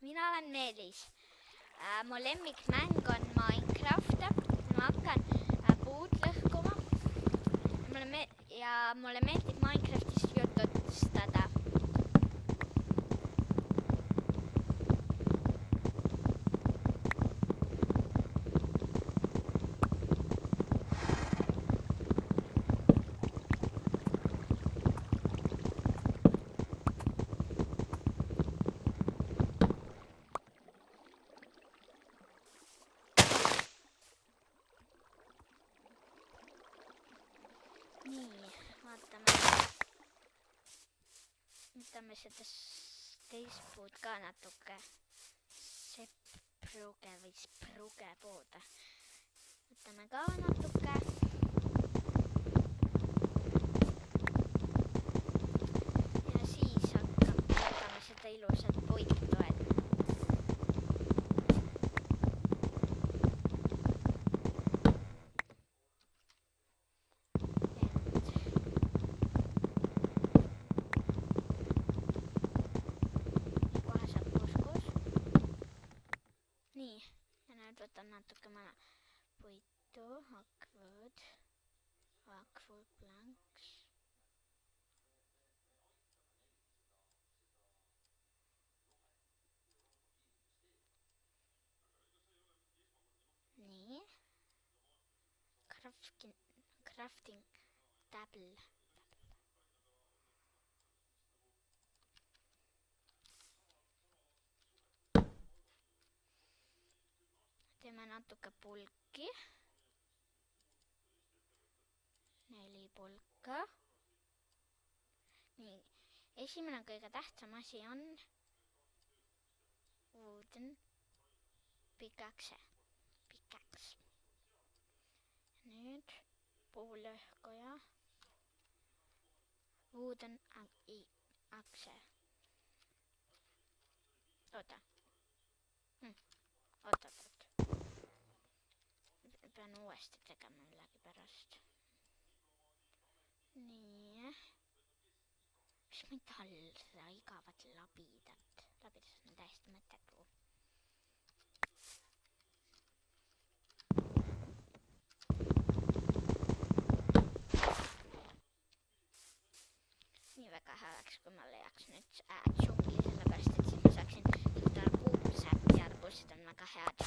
mina olen Meelis. Mu lemmikmäng on Minecraft. Ma hakkan puud lõhkuma. Mulle meeldib Minecraftist jutustada. Nii, võtame seda teist puud ka natuke. Sepruge või spruge puud. Võtame ka natuke. Ja siis võtame seda ilusat puitu. Nii, ja nüüd võtan natuke puitu, hakkwood planks. Nii, crafting table. Teeme natuke pulki. 4 pulka. Nii, esimene kõige tähtsam asi on wooden pickaxe. Nüüd puulõhkuja. Wooden axe. Oota. Pean uuesti tegema millegi pärast. Nii. Mis metall seda igavat labidat? Labidas on täiesti mõttetu. Nii väga hea oleks, kui ma leiaks nüüd džungli, sellepärast et siis ma saaksin võtta arbuuse ja arbuusid on väga head.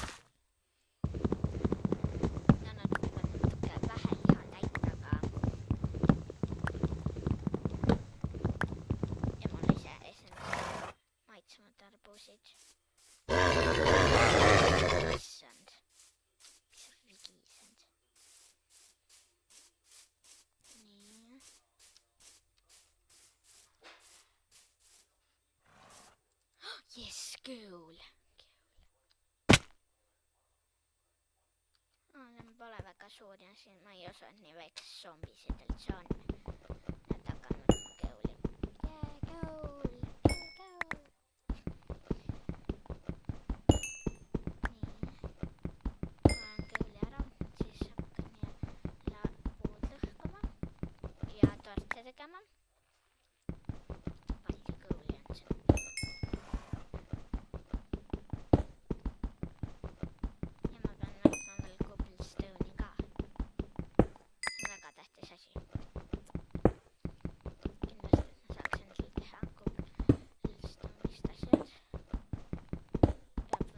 Issand, mis on vigisend. Nii. Yes, cool. See pole väga suur ja siin ma ei usu, et nii väikses zombisid üldse on. Need hakanud kõuli. Tegema. Palju kõuli on see. Ja ma pean võtma veel cobblestone'i ka. Väga tähtis asi. Kindlasti, et ma saaks endale teha cobblestone'ist asjad. Peab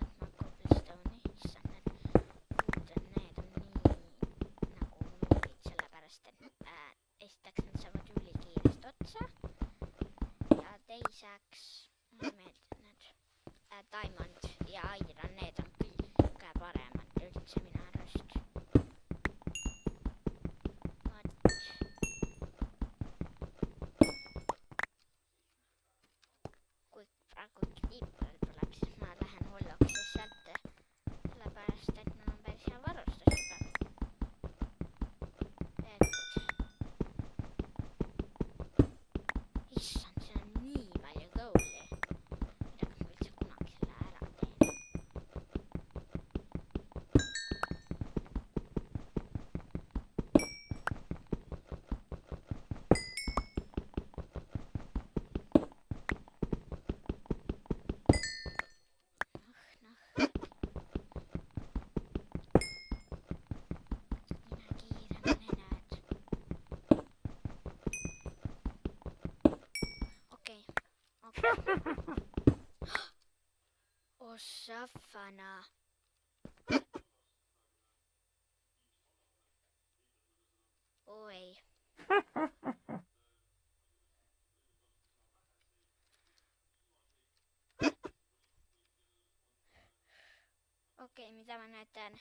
võtma cobblestone'i. Issand, need on nii nagu nuubid, sellepärast et esiteks nad saavad ülikiiresti otsa ja teiseks meeldivad need diamond ja iron, need on kõige paremad üldse minu arust. Kui praegu creeper tuleb, siis ma lähen hulluks sealt, sellepärast et mul on päris hea varustus juba. Issand, see on nii palju kõuli. Mida kas ma üldse kunagi selle ära teen? Ossa fana. Oi. Okei, mitä mä näytän?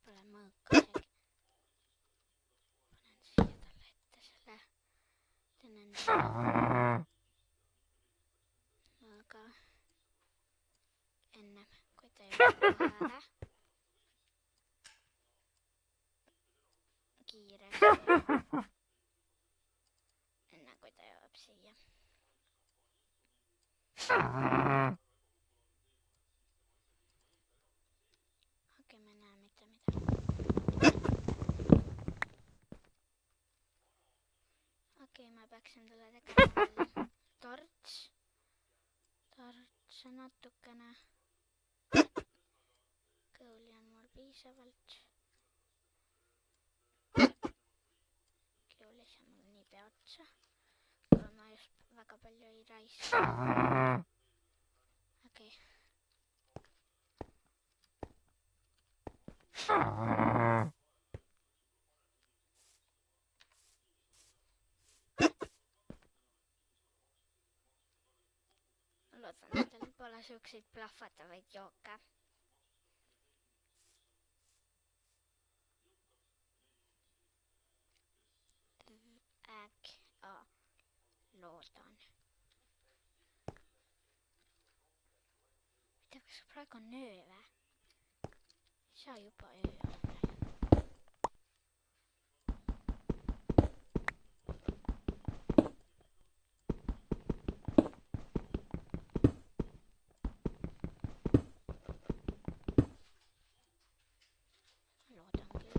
Paljon mõõkkaseksi. Panen siia tälle, että se lähtenen alkaa ennen kuin tehdään kiireesti ennen kuin tehdään siihen. Okei, mennään mitä. Okei, mä peaksin tulla tekemään torch natukene. Kõuli on mul piisavalt. Kõulis on mul nii pea otsa. Kui ma just väga palju ei raiska. Okei. Lootan, että teillä pole siukseid plahvatavaid jooke. Loodan. Mitä, kas praegu on öö vä? Ei saa juba öö olla. Loodan kyllä.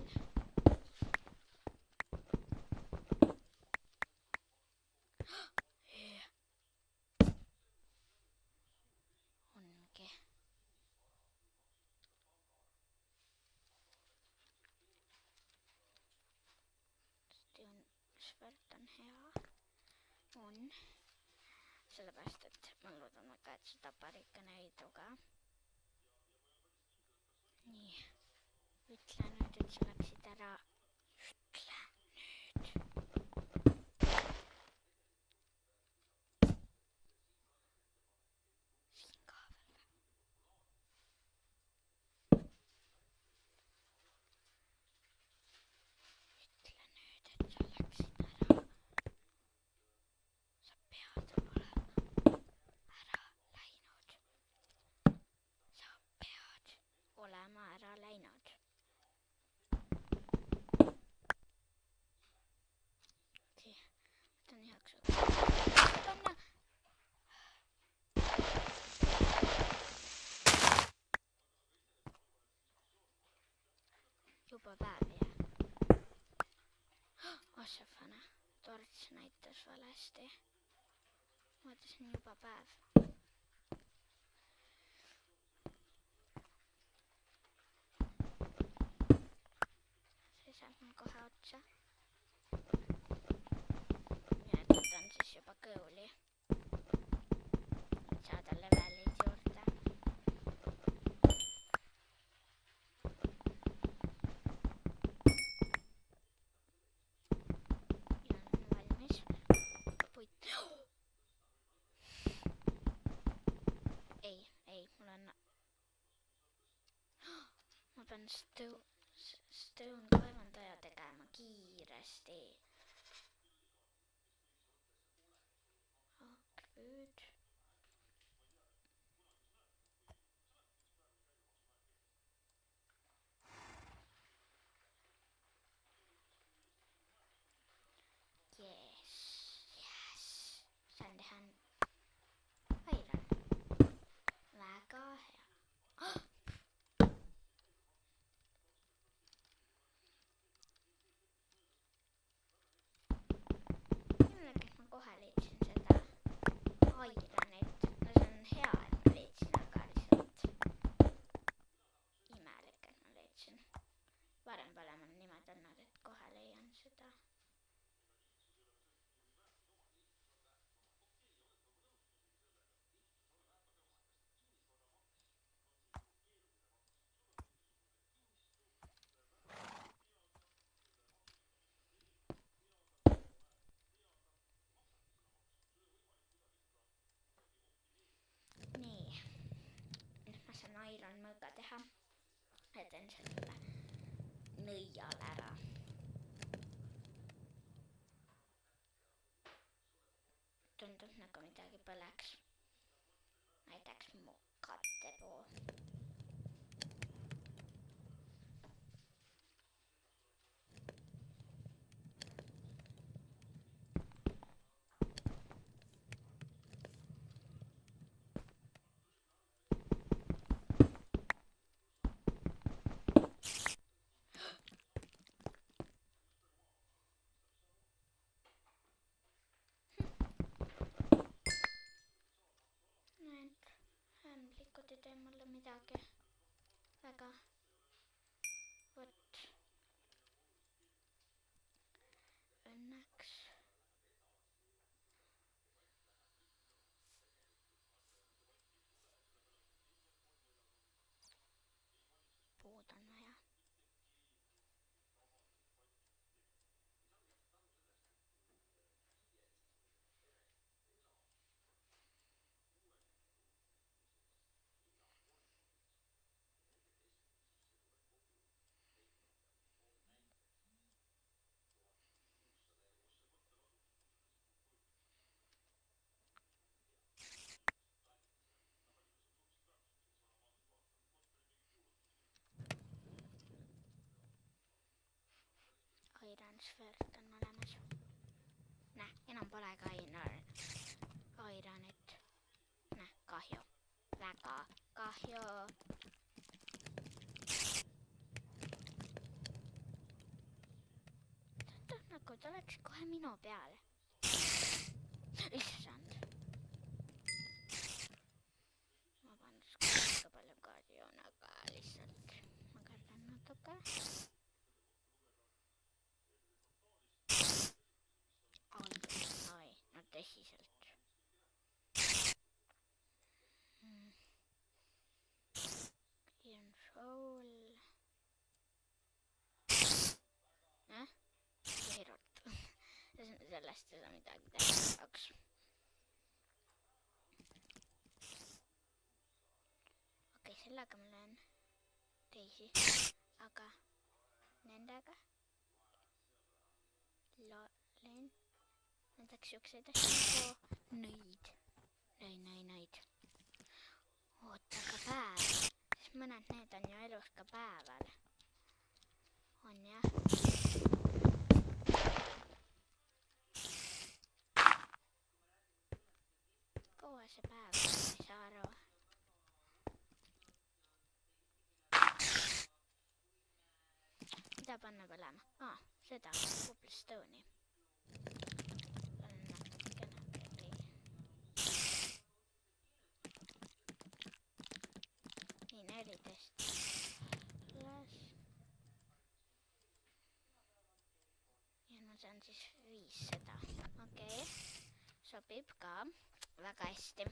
Onke. Svart on hea. On. Sellepärast, et ma loodan väga, et seda parikene ei tuge. Nii. Ütle nüüd, et sa läksid ära. Ütle nüüd. Siin ka veel. Ütle nüüd, et sa läksid ära. Sa pead olema ära läinud. Sa pead olema ära läinud. Okei, võtan heaks võtta. Juba päev jää. Ossafana, torts näitas valesti. Vaatasin juba päev. See saab mul kohe otsa. Ja võtan siis juba kõuli. Et saada levelid juurde. Ja on valmis. Puit. Ei, mul on... Ma pean stone kaevandaja tegema kiiresti. Akvüüd. Yes. ka teha. Ja teen selle nõial ära. Tundub nagu midagi põleks. Näiteks mu kattepuu. Need ämblikud ei tee mulle midagi väga. Vot. Õnneks. Puud on vaja. Airansvõrt on olemas. Näh, enam pole ka airanit. Näh, kahju. Väga kahju. Tundub nagu ta oleks kohe minu peale. Issand. Vabandust, kui palju kaardi on, aga lihtsalt ma kardan natuke. Tõsiselt. Control. Keerut. Sellest ei saa midagi teha jaoks. Okei, sellega ma löön teisi, aga nendega löön näiteks siukseid asju nagu nõid. Nõid. Oota ka päev. Siis mõned need on ju elus ka päeval. On jah. Kaua see päev on, ei saa aru. Mida panna põlema? Seda, Cobblestone'i. Nii, 14. Las. Ja ma saan siis 5 seda. Okei. Sobib ka väga hästi.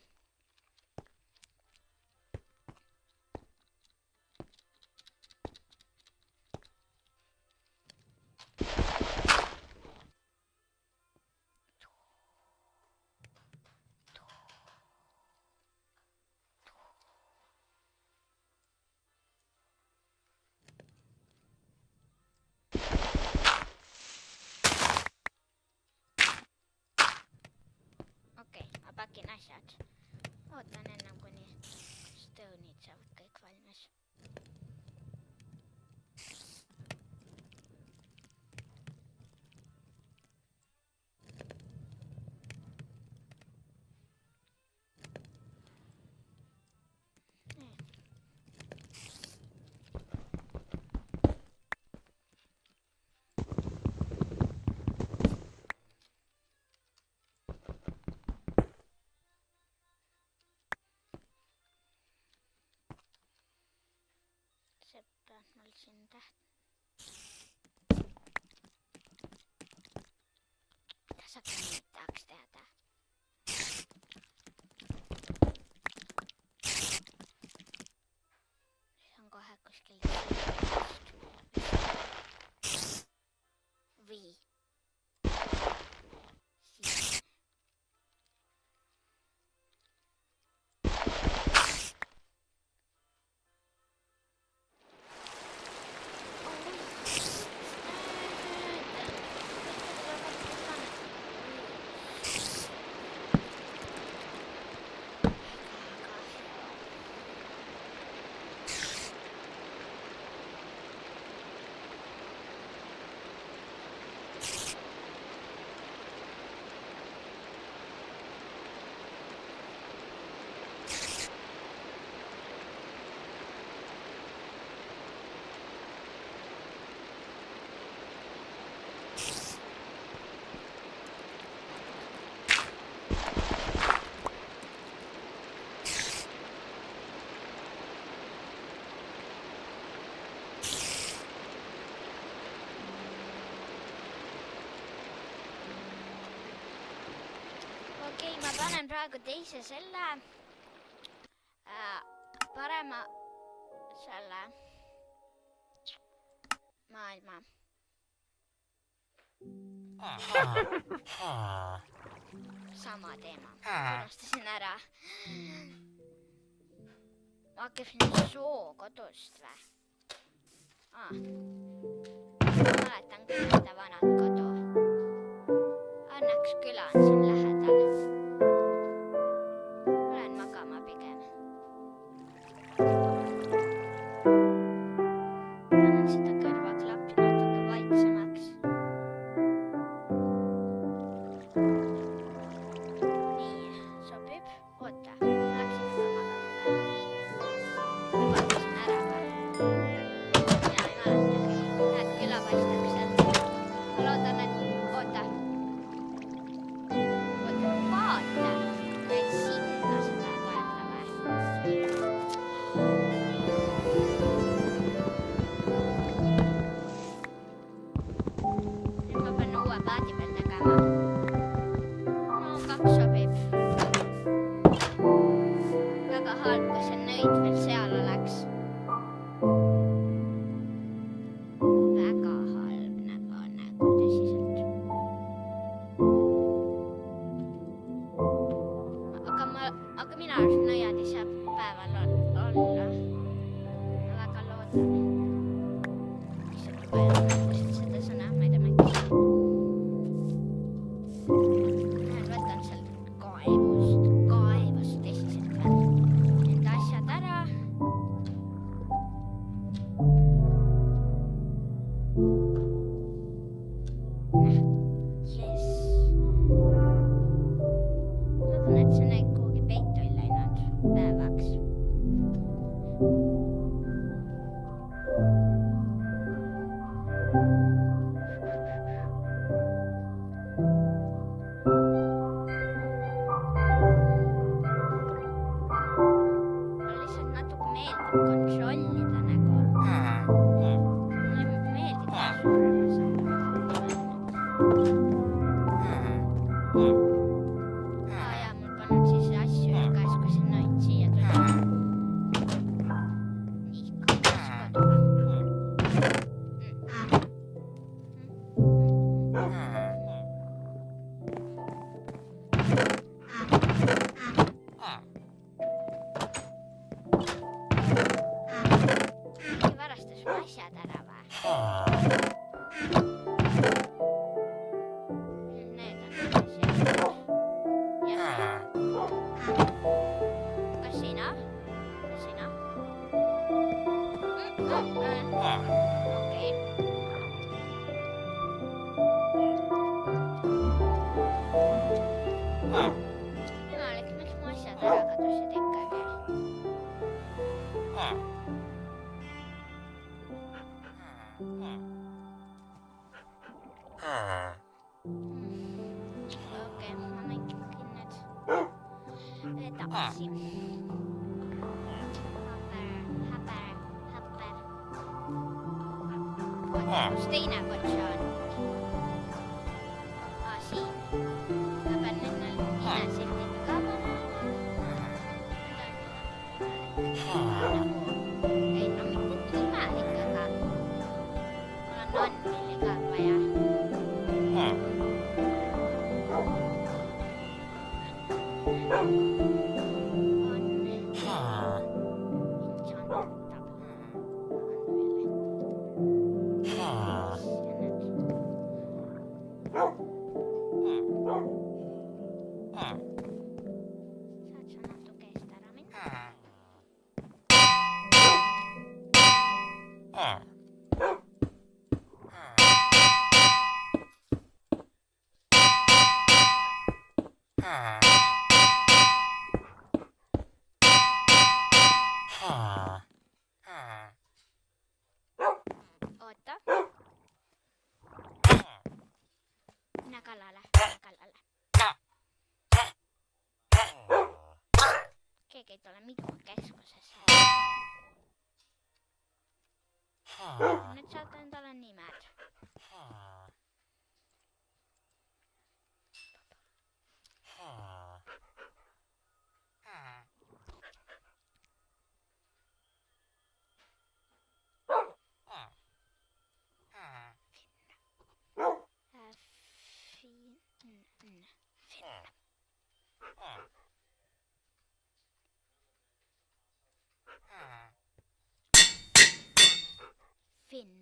Pakin asjad. Ootan ennem kuni stone'id saavad kõik valmis. Mul siin Mida sa nüüd tahaks teada? See on kohe kuskil või siin. praegu teise selle parema selle maailma. Sama teema. Unustasin ära. Ma hakkasin soo kodust või? Mäletan küll seda vanat kodu. Õnneks küla on siin lähedal. Lähen magama pigem. Panen seda kõrvaklappi natuke vaiksemaks. Nii, sobib. Oota, läksin juba magama või? Vaatasin ära või? Mina ei mäletagi. Näed, küla paistab sealt. Ma loodan, et... Oota. Vaata. Näed sinna seda toeta või? Nüüd ma pean uue paadi peal tegema. No 2 sobib. Väga halb, kui see nõid veel seal oleks. Väga halb nagu tõsiselt. Aga minu arust nõiad ei saa päeval olla. Ma väga loodan. Issand, juba ei ole märkusid seda sõna, ma ei tea miks. Lähen võtan sealt kaevust tõsiselt veel enda asjad ära. Yes. Loodan, et see näib kuhugi peitu ei läinud päevaks. Mulle lihtsalt natuke meeldib kontrollida nagu. Mulle meeldib suurema saada. Jaa, mul polnud siis asju igas, kui see nõid siia tuli. Nii, 2 kodu. Keegi varastas mu asjad ära või? Need on asjad. Ja see. Kas sina? Okei. Jumalik, miks mu asjad ära kadusid ikkagi? Okei, ma mingi nüüd edasi. Häber. Kus teine kotš on? Siin. Ma pean nüüd nimesildid ka panema. Ei, no mitte imelik, aga mul on Anneli ka vaja. Saad sa natuke eest ära minna? Oota. Mine kallale. Keegi ei tule minu keskusesse. Nüüd saad endale nimed. finna